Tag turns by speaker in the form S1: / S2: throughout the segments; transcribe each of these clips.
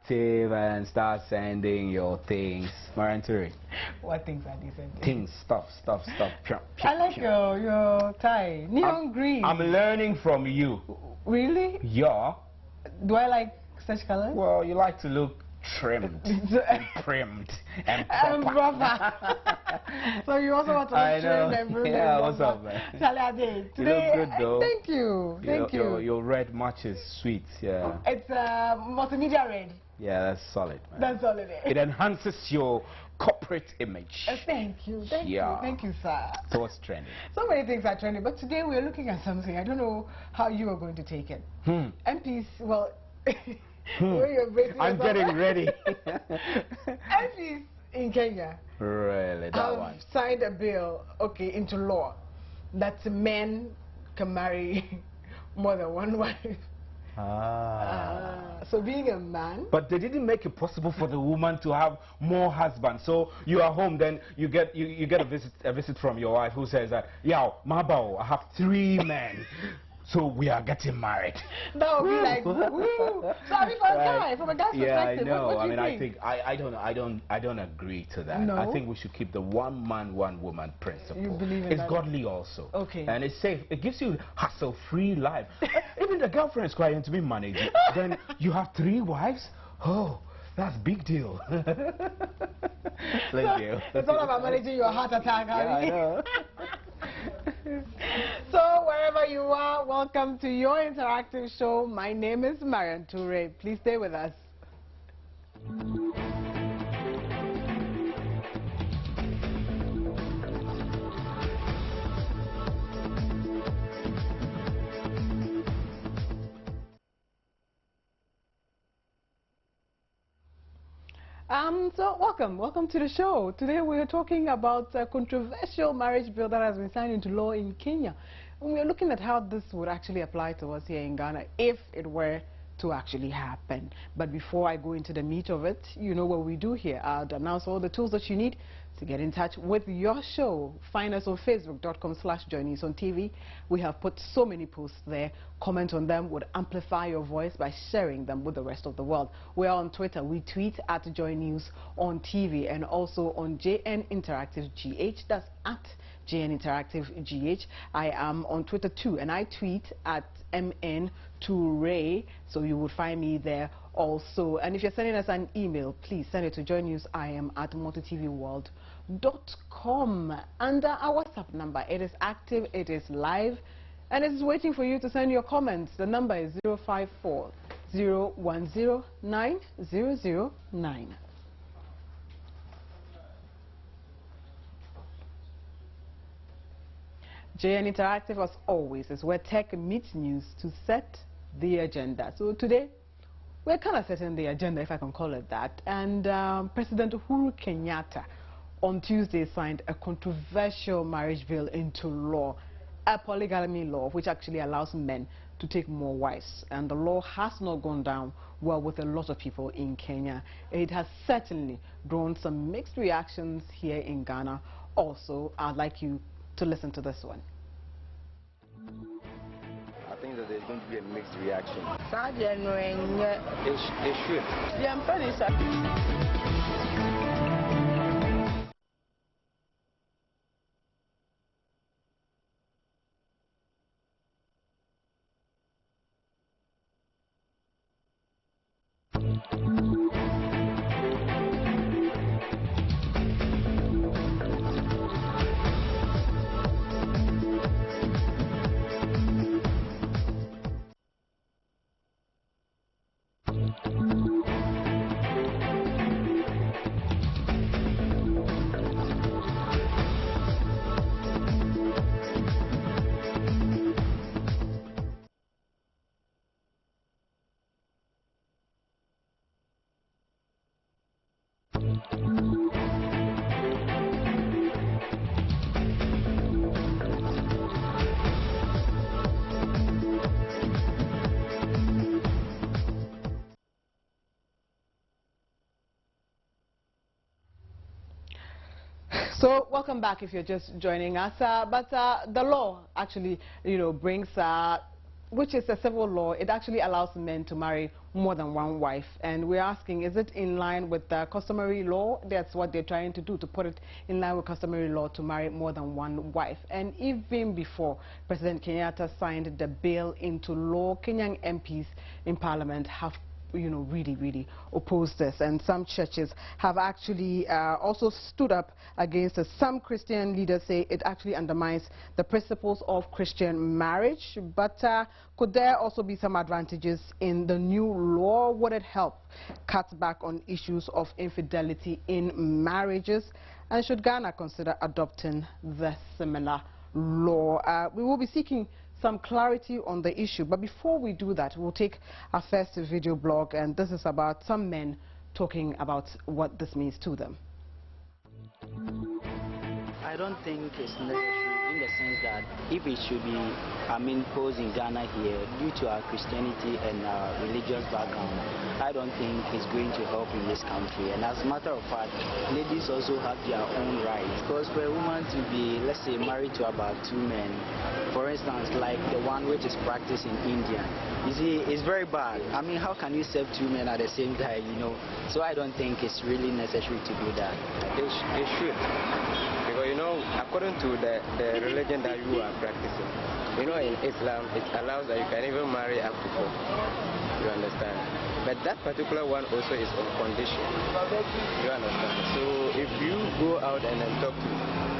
S1: active and start sending your things. Maranturi.
S2: What things are these?
S1: Things, stuff.
S2: I like your tie. Neon green.
S1: I'm learning from you.
S2: Really?
S1: Yeah.
S2: Do I like such colors?
S1: Well, you like to look trimmed and primed and proper.
S2: So you also want to look trimmed and primed.
S1: Yeah, what's up, man?
S2: Today,
S1: you look good, though.
S2: Thank you. Thank you.
S1: Your red matches sweet, yeah.
S2: It's multimedia red.
S1: Yeah, that's solid, man.
S2: That's solid.
S1: It enhances your corporate image.
S2: Thank you. Thank you, sir.
S1: So what's trending?
S2: So many things are trending, but today we're looking at something. I don't know how you are going to take it. MPs, well...
S1: I'm getting ready.
S2: MPs in Kenya
S1: really,
S2: have signed a bill, into law, that men can marry more than one wife. So being a man.
S1: But they didn't make it possible for the woman to have more husbands. So you are home, then you get a visit from your wife who says that, yeah, Mabao, I have 3 men. So we are getting married.
S2: That would be like, woo. So I mean, from a guy's perspective,
S1: yeah, I know.
S2: What do you
S1: think? I don't agree to that.
S2: No?
S1: I think we should keep the one man, one woman principle.
S2: You believe in
S1: it's
S2: that?
S1: godly also.
S2: Okay.
S1: And it's safe. It gives you hassle-free life. Even the girlfriend is crying to be managed. Then you have 3 wives? Oh, that's big deal. Let's do.
S2: It's all about managing your heart attack,
S1: yeah, I know.
S2: So wherever you are, welcome to your interactive show. My name is Marian Toure. Please stay with us. So welcome to the show. Today we are talking about a controversial marriage bill that has been signed into law in Kenya. And we are looking at how this would actually apply to us here in Ghana if it were to actually happen. But before I go into the meat of it, you know what we do here. I'll announce all the tools that you need to get in touch with your show. Find us on facebook.com/joinnewsonTV. We have put so many posts there. Comment on them, would amplify your voice by sharing them with the rest of the world. We are on Twitter. We tweet at Joy News on TV and also on JN Interactive GH. That's at JN Interactive GH. I am on Twitter too, and I tweet at MN Toure, so you will find me there also. And if you're sending us an email, please send it to joynews@multitvworld.com. And our WhatsApp number, it is active, it is live, and it is waiting for you to send your comments. The number is 054 010 9009. JN Interactive, as always, is where tech meets news to set the agenda. So today, we're kind of setting the agenda, if I can call it that. And President Uhuru Kenyatta on Tuesday signed a controversial marriage bill into law, a polygamy law, which actually allows men to take more wives. And the law has not gone down well with a lot of people in Kenya. It has certainly drawn some mixed reactions here in Ghana. Also, I'd like you to listen to this one.
S3: I think that there's going to be a mixed reaction. It should.
S2: So welcome back if you're just joining us. But the law actually, brings which is a civil law, it actually allows men to marry more than one wife. And we're asking, is it in line with the customary law? That's what they're trying to do, to put it in line with customary law to marry more than one wife. And even before President Kenyatta signed the bill into law, Kenyan MPs in Parliament have really opposed this, and some churches have actually also stood up against it. Some Christian leaders say it actually undermines the principles of Christian marriage. But could there also be some advantages in the new law? Would it help cut back on issues of infidelity in marriages? And should Ghana consider adopting the similar law? We will be seeking some clarity on the issue. But before we do that, we'll take our first video blog, and this is about some men talking about what this means to them.
S4: I don't think it's necessary, in the sense that if it should be imposed in Ghana here due to our Christianity and our religious background, I don't think it's going to help in this country. And as a matter of fact, ladies also have their own rights, because for a woman to be, let's say, married to about 2 men, for instance, like the one which is practiced in India, you see, it's very bad. I mean, how can you serve 2 men at the same time, So I don't think it's really necessary to do that.
S3: They should. Because, according to the religion that you are practicing, in Islam, it allows that you can even marry up to 4. You understand? But that particular one also is on condition. You understand? So if you go out and then talk to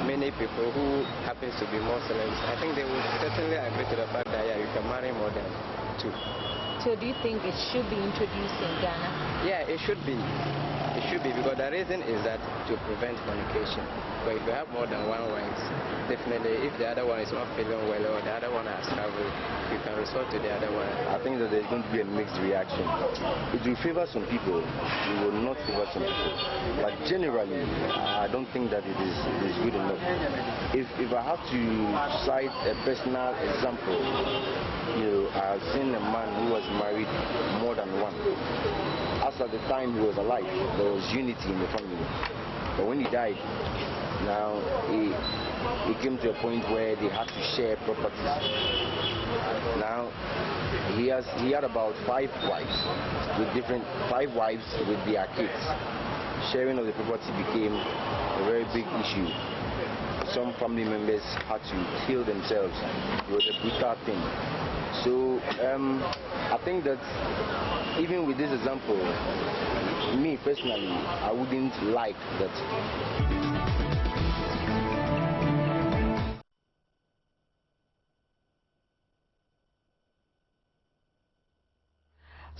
S3: many people who happens to be Muslims, I think they will certainly agree to the fact that, yeah, you can marry more than 2.
S5: So do you think it should be introduced in Ghana?
S3: Yeah, it should be. It should be, because the reason is that to prevent fornication. But if you have more than 1 wife, definitely if the other one is not feeling well or the other one has traveled, you can resort to the other one.
S6: I think that there's going to be a mixed reaction. It will favor some people, it will not favor some people. But generally, I don't think that it is good enough. If I have to cite a personal example, I have seen a man who was married more than 1. As at the time he was alive, there was unity in the family. But when he died, now it came to a point where they had to share properties. Now he had about 5 wives with 5 wives with their kids. Sharing of the property became a very big issue. Some family members had to kill themselves. It was a brutal thing. So I think that even with this example, me personally, I wouldn't like that.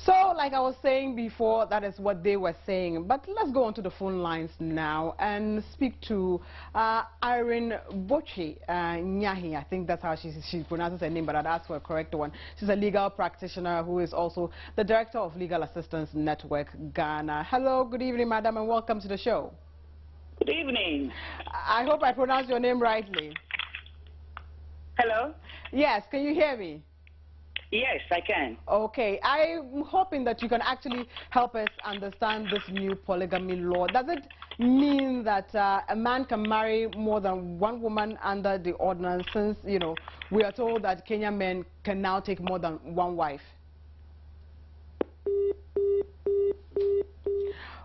S2: So, like I was saying before, that is what they were saying. But let's go on to the phone lines now and speak to Irene Bochi Nyahi. I think that's how she pronounces her name, but I'd ask for a correct one. She's a legal practitioner who is also the Director of Legal Assistance Network, Ghana. Hello, good evening, madam, and welcome to the show.
S7: Good evening.
S2: I hope I pronounced your name rightly.
S7: Hello?
S2: Yes, can you hear me?
S7: Yes, I can.
S2: Okay, I'm hoping that you can actually help us understand this new polygamy law. Does it mean that a man can marry more than 1 woman under the ordinance, since, we are told that Kenyan men can now take more than 1 wife?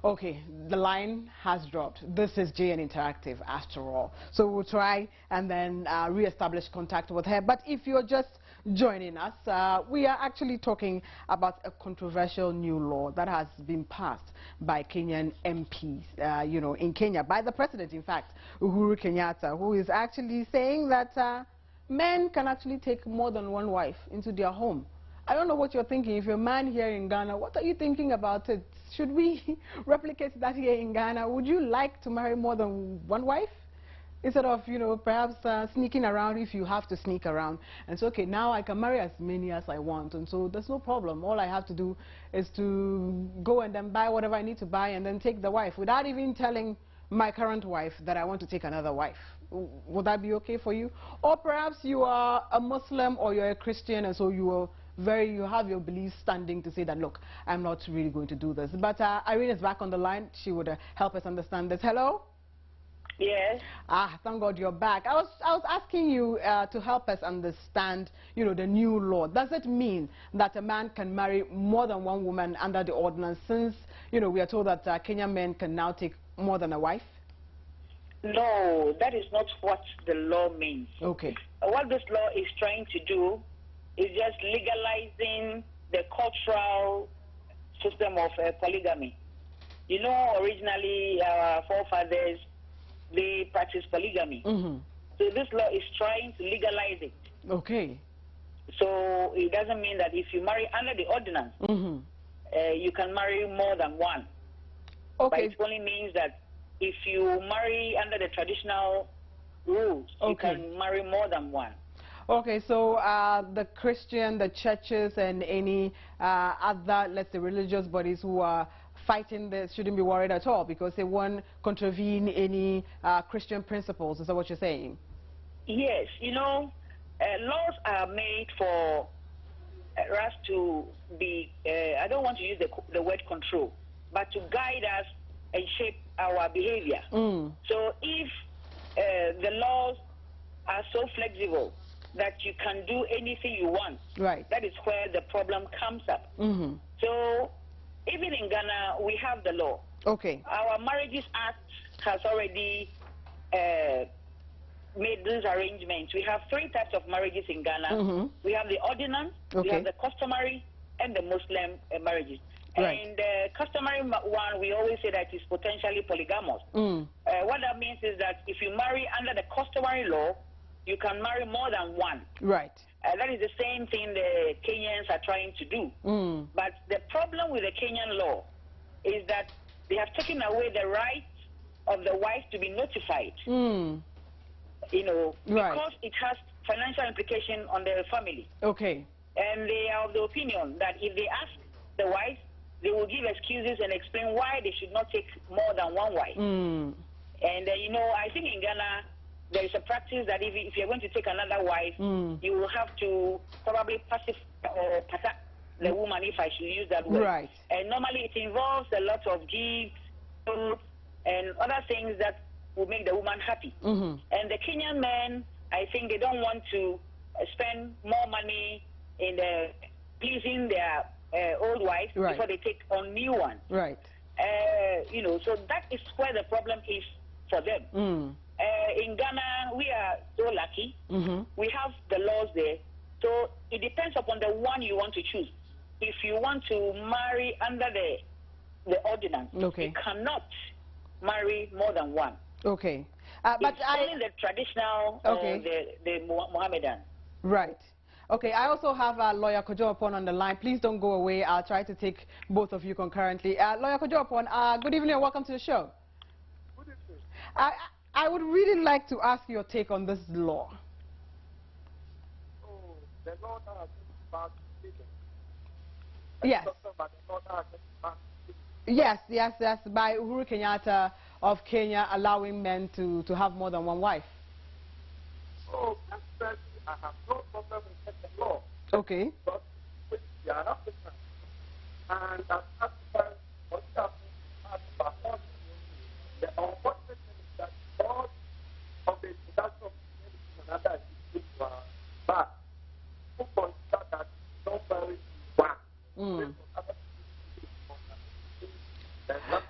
S2: Okay, the line has dropped. This is JN Interactive after all. So we'll try and then re-establish contact with her. But if you're just joining us, we are actually talking about a controversial new law that has been passed by Kenyan MPs, in Kenya, by the president, in fact, Uhuru Kenyatta, who is actually saying that men can actually take more than 1 wife into their home. I don't know what you're thinking. If you're a man here in Ghana, what are you thinking about it? Should we replicate that here in Ghana? Would you like to marry more than 1 wife? Instead of, perhaps sneaking around, if you have to sneak around. And so, okay, now I can marry as many as I want. And so there's no problem. All I have to do is to go and then buy whatever I need to buy and then take the wife without even telling my current wife that I want to take another wife. Would that be okay for you? Or perhaps you are a Muslim or you're a Christian, and so you have your beliefs standing to say that, look, I'm not really going to do this. But Irene is back on the line. She would help us understand this. Hello?
S7: Yes.
S2: Ah, thank God you're back. I was asking you to help us understand, the new law. Does it mean that a man can marry more than one woman under the ordinance, since, we are told that Kenyan men can now take more than a wife?
S7: No, that is not what the law means.
S2: Okay.
S7: What this law is trying to do is just legalizing the cultural system of polygamy. Originally our forefathers, they practiced polygamy.
S2: Mm-hmm.
S7: So this law is trying to legalize it.
S2: Okay.
S7: So it doesn't mean that if you marry under the ordinance,
S2: Mm-hmm.
S7: You can marry more than one.
S2: Okay.
S7: But it only means that if you marry under the traditional rules, you can marry more than one.
S2: Okay, so the Christian, the churches, and any other, let's say, religious bodies who are fighting this shouldn't be worried at all, because they won't contravene any Christian principles. Is that what you're saying?
S7: Yes, laws are made for us to be, I don't want to use the word control, but to guide us and shape our behavior. So if the laws are so flexible that you can do anything you want,
S2: right,
S7: that is where the problem comes up.
S2: Mm-hmm.
S7: So even in Ghana, we have the law.
S2: Okay.
S7: Our Marriages Act has already made these arrangements. We have 3 types of marriages in Ghana.
S2: Mm-hmm.
S7: We have the ordinance, we have the customary, and the Muslim marriages.
S2: Right.
S7: And the customary one, we always say that is potentially polygamous. What that means is that if you marry under the customary law, you can marry more than one.
S2: Right.
S7: That is the same thing the Kenyans are trying to do. But the problem with the Kenyan law is that they have taken away the right of the wife to be notified. Because it has financial implication on the family. Okay. And they are of the opinion that if they ask the wife, they will give excuses and explain why they should not take more than one wife. And, I think in Ghana, there is a practice that if you're going to take another wife, you will have to probably pacify or pass the woman, if I should use that word. Right. And normally it involves a lot of gifts, food, and other things that will make the woman happy. And the Kenyan men, I think they don't want to spend more money in pleasing their old wife before they take on new ones. Right. So that is where the problem is for them. In Ghana, we are so lucky. We have the laws there. So it depends upon the one you want to choose. If you want to marry under the ordinance, you cannot marry more than one. Okay. But only the traditional, the Mohammedan. Right. Okay, I also have Lawyer Kojo-Opon on the line. Please don't go away. I'll try to take both of you concurrently. Lawyer Kojo-Opon, good evening and welcome to the show. Good evening. I would really like to ask your take on this law. Oh, the law that about yes. Yes, by Uhuru Kenyatta of Kenya allowing men to have more than one wife. Oh, that's I have no problem with the law. Okay. But we are African. And as Africans, what happens is the unfortunate thing is that all of the production of another is bad. Who consider that don't marry one.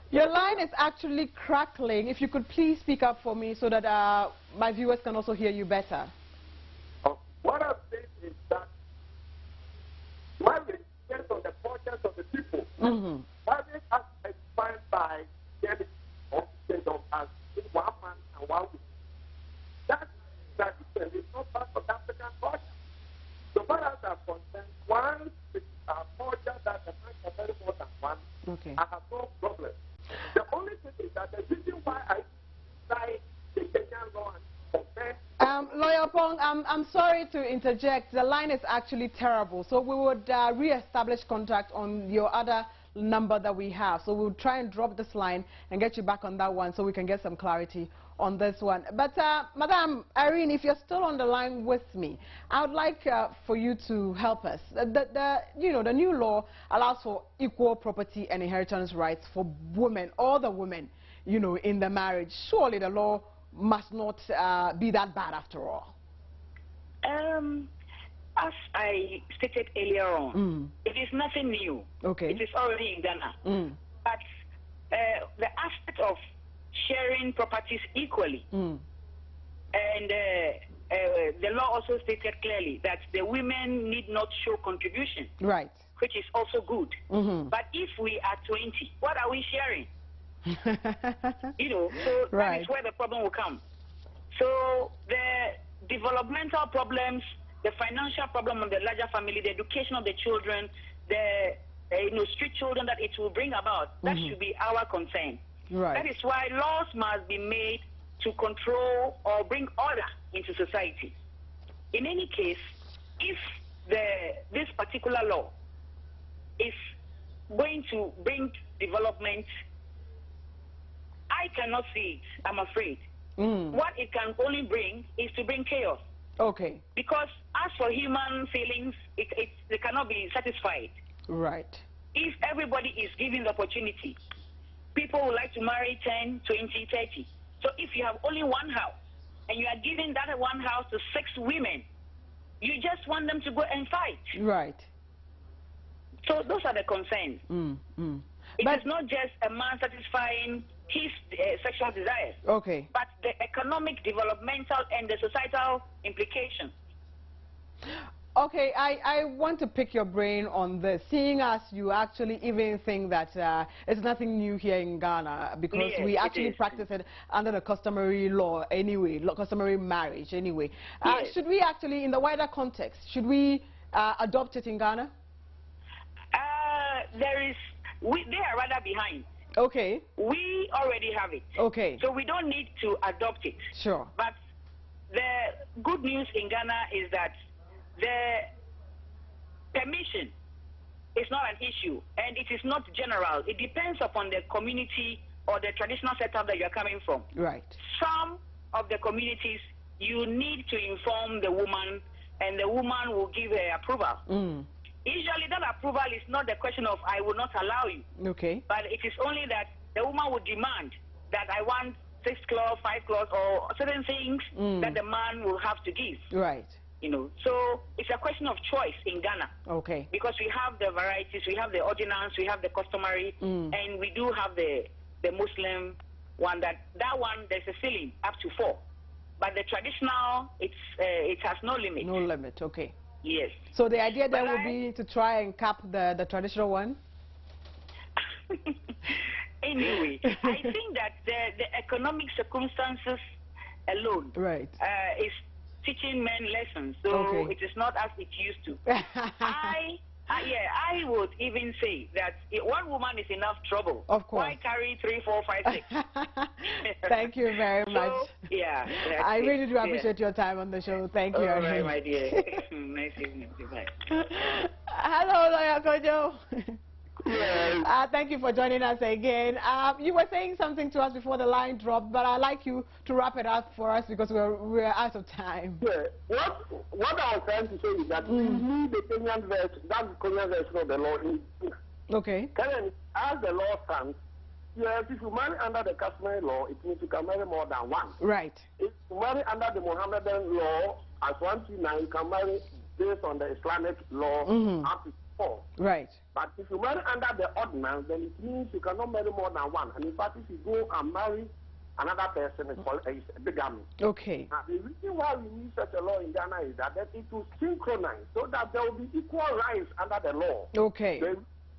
S7: Your line is actually crackling. If you could please speak up for me so that my viewers can also hear you better. What I'm saying is that marriage depends on the conscience of the people. Marriage as defined by the as one man and one woman. That tradition is not part of African culture. So far as I'm concerned, once it's a culture that the man can marry more than one, I have no problem. The only thing is that the reason why I like the Kenyan law and Lawyer Pong, I'm sorry to interject. The line is actually terrible. So we would re-establish contact on your other number that we have. So we'll try and drop this line and get you back on that one so we can get some clarity on this one. But Madam Irene, if you're still on the line with me, I would like for you to help us. The new law allows for equal property and inheritance rights for women, all the women, in the marriage. Surely the law
S2: must not be that bad after all?
S7: As I stated earlier on, it is nothing new.
S2: Okay.
S7: It is already in Ghana. But the aspect of sharing properties equally, and the law also stated clearly that the women need not show contribution.
S2: Right.
S7: Which is also good. But if we are 20, what are we sharing? You know, so that is where the problem will come. So the developmental problems, the financial problem of the larger family, the education of the children, the street children that it will bring about, that should be our concern.
S2: Right.
S7: That is why laws must be made to control or bring order into society. In any case, if this particular law is going to bring development, I cannot see it, I'm afraid. What it can only bring is to bring chaos.
S2: Okay.
S7: Because as for human feelings, they cannot be satisfied.
S2: Right.
S7: If everybody is given the opportunity, people would like to marry 10, 20, 30. So if you have only one house, and you are giving that one house to 6 women, you just want them to go and fight.
S2: Right.
S7: So those are the concerns. It is not just a man satisfying his sexual desires.
S2: Okay.
S7: But the economic, developmental, and the societal implications.
S2: Okay, I want to pick your brain on this, seeing as you actually even think that it's nothing new here in Ghana, because we actually practice it under the customary law anyway, customary marriage anyway. Should we actually, in the wider context, should we adopt it in Ghana?
S7: They are rather behind.
S2: Okay.
S7: We already have it.
S2: Okay.
S7: So we don't need to adopt it.
S2: Sure.
S7: But the good news in Ghana is that the permission is not an issue, and it is not general. It depends upon the community or the traditional setup that you are coming from.
S2: Right.
S7: Some of the communities, you need to inform the woman, and the woman will give her approval. Usually that approval is not the question of I will not allow you.
S2: Okay.
S7: But it is only that the woman would demand that I want 6 clause, 5 clause, or certain things that the man will have to give.
S2: Right.
S7: You know, so it's a question of choice in Ghana.
S2: Okay.
S7: Because we have the varieties, we have the ordinance, we have the customary, and we do have the Muslim one. That one, there's a ceiling up to 4. But the traditional, it has no limit.
S2: No limit, okay.
S7: Yes.
S2: So the idea then would be to try and cap the traditional one?
S7: Anyway, I think that the economic circumstances alone is teaching men lessons. So it is not as it used to. I would even say that one woman is enough trouble.
S2: Of course.
S7: Why carry 3, 4, 5, 6?
S2: Thank you very much.
S7: Yeah.
S2: I really do appreciate your time on the show. Thank you.
S7: All right, my dear. Nice evening. Goodbye.
S2: Hello, Lawyer Kojo.
S8: Yes.
S2: Thank you for joining us again. You were saying something to us before the line dropped, but I'd like you to wrap it up for us because we're out of time.
S8: Yeah. What I was trying to say is that we need the Kenyan version, that's the Kenyan version of the law.
S2: Okay.
S8: Kenyan, as the law stands, yes, if you marry under the customary law, it means you can marry more than one.
S2: Right.
S8: If you marry under the Mohammedan law, as 129, you can marry based on the Islamic law up to 4.
S2: Right.
S8: But if you marry under the ordinance, then it means you cannot marry more than one. And in fact, if you go and marry another person, it's called polygamy.
S2: Okay.
S8: Now, the reason why we need such a law in Ghana is that it will synchronize so that there will be equal rights under the law.
S2: Okay.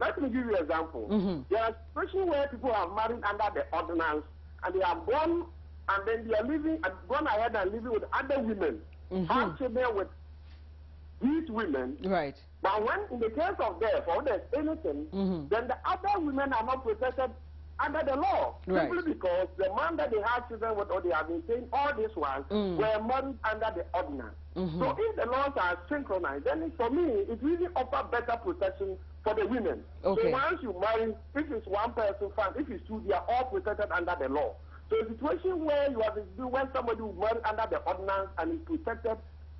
S8: Let me give you an example. There are situations where people are married under the ordinance and they are born and then they are living and gone ahead and living with other women, have children with these women.
S2: Right.
S8: But when in the case of death or there's anything, then the other women are not protected under the law.
S2: Right.
S8: Simply because the man that they have children with or they have been saying all these ones were married under the ordinance. So if the laws are synchronized, then for me, it really offers better protection for the women.
S2: Okay.
S8: So once you marry, if it's one person, fine. If it's two, they are all protected under the law. So a situation where you have to do when somebody will marry under the ordinance and is protected,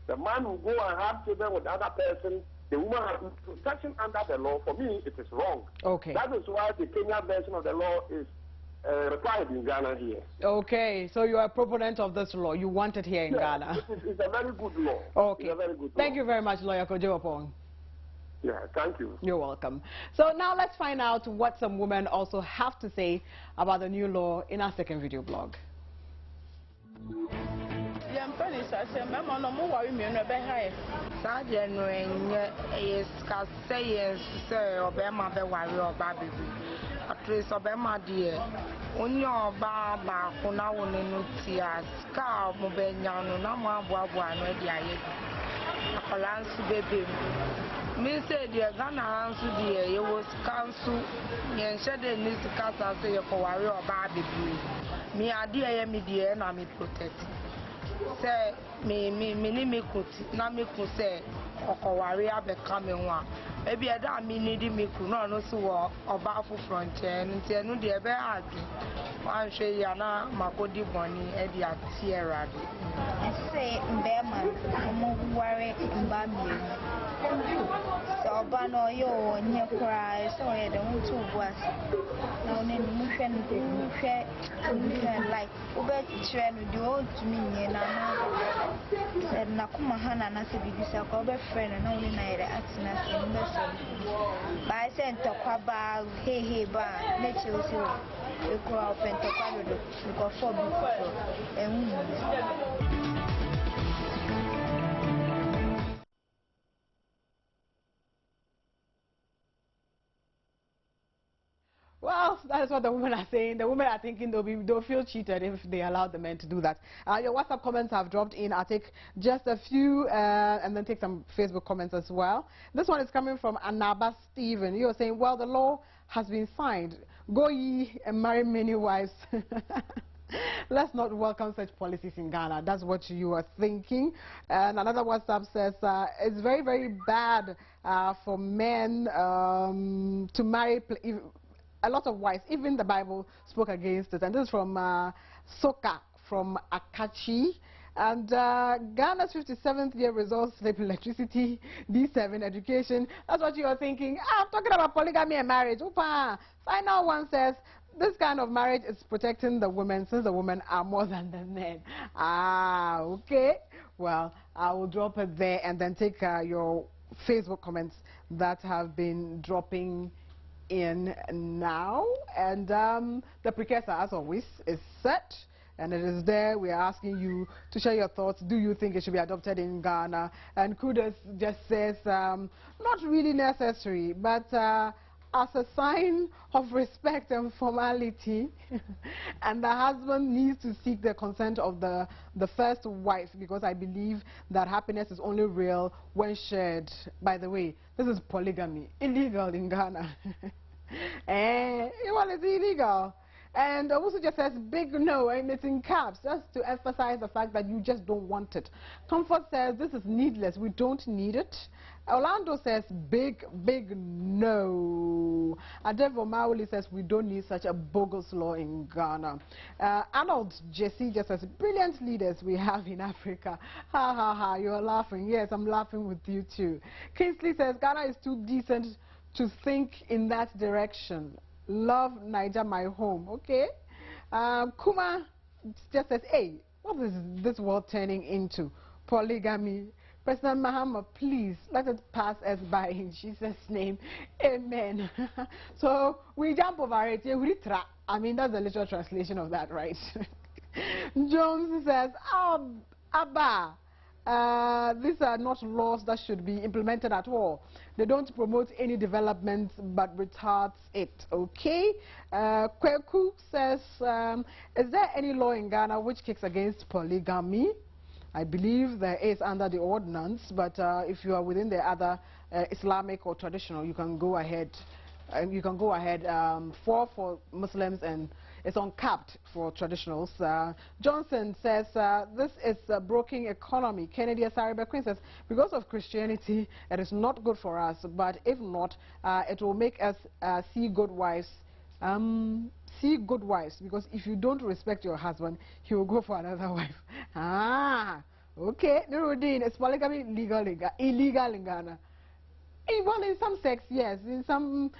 S8: the man will go and have children with the other person, the woman has protection under the law. For me, it is wrong.
S2: Okay.
S8: That is why the Kenyan version of the law is reside in Ghana here.
S2: Okay, so you are a proponent of this law. You want it here in Ghana.
S8: It's a very good law.
S2: Okay.
S8: It's a very good law.
S2: Thank you very much, Lawyer Kojo.
S8: Yeah, thank you.
S2: You're welcome. So now let's find out what some women also have to say about the new law in our second video blog.
S9: Trace of Emma dear, only our barba, Kunawonutia, Scar, Mobeniano, Nama, Baba, and Redia, Alansu baby. Me said, dear Ghana answer, dear, you was counsel, and shed a news to cast us say for warrior or baby. Me, I dear, me, dear, and I'm protect. Say, me, could, Nami could say, or warrior becoming one. Maybe I don't mean me could not also or baffle frontier and tell no dear bad. I'm sure Yana Makodi Bonnie, Eddie at Sierra.
S5: I say, Bearman, worry in Bambi. So, Bano, you and your cry, so I don't to was. Now, then, moving like Uber train with you to me, and I said, Nakuma Hana, and I said, this is a friend, and only night at Sinas. But I sent to Kwaba, hey, bar, nature was you grow up and to Kwado, because for and
S2: well, that is what the women are saying. The women are thinking they'll feel cheated if they allow the men to do that. Your WhatsApp comments have dropped in. I'll take just a few and then take some Facebook comments as well. This one is coming from Anaba Stephen. You're saying, well, the law has been signed. Go ye and marry many wives. Let's not welcome such policies in Ghana. That's what you are thinking. And another WhatsApp says, it's very, very bad for men to marry a lot of wives. Even the Bible spoke against it. And this is from Soka from Akachi. And Ghana's 57th year results slip electricity, D7 education. That's what you are thinking. I'm talking about polygamy and marriage. Opa. Final one says, this kind of marriage is protecting the women since the women are more than the men. Ah, okay. Well, I will drop it there and then take your Facebook comments that have been dropping in now. And the precursor, as always, is set. And it is there. We are asking you to share your thoughts. Do you think it should be adopted in Ghana? And Kudos just says, not really necessary, but as a sign of respect and formality. And the husband needs to seek the consent of the first wife, because I believe that happiness is only real when shared. By the way, this is polygamy, illegal in Ghana. Well, it's illegal. And also just says big no, and it's in caps, just to emphasize the fact that you just don't want it. Comfort says this is needless, we don't need it. Orlando says big no. Adevo Mauli says we don't need such a bogus law in Ghana. Arnold Jesse just says brilliant leaders we have in Africa. Ha ha ha, you're laughing. Yes, I'm laughing with you too. Kingsley says Ghana is too decent to think in that direction. Love Niger, my home. Okay. Kuma just says, hey, what is this world turning into? Polygamy. President Mahama, please let it pass us by in Jesus' name. Amen. So we jump over it. I mean, that's the literal translation of that, right? Jones says, Abba. These are not laws that should be implemented at all. They don't promote any development but retards it. Okay. Kweku says, is there any law in Ghana which kicks against polygamy? I believe there is under the ordinance, but if you are within the other Islamic or traditional, you can go ahead. For Muslims, and it's uncapped for traditionals. Johnson says this is a broken economy. Kennedy Asare Queen says because of Christianity it is not good for us, but if not, it will make us see good wives. See good wives, because if you don't respect your husband, he will go for another wife. Ah, okay. Nuruddin, is polygamy illegal in Ghana? Well, in some sects, yes. In some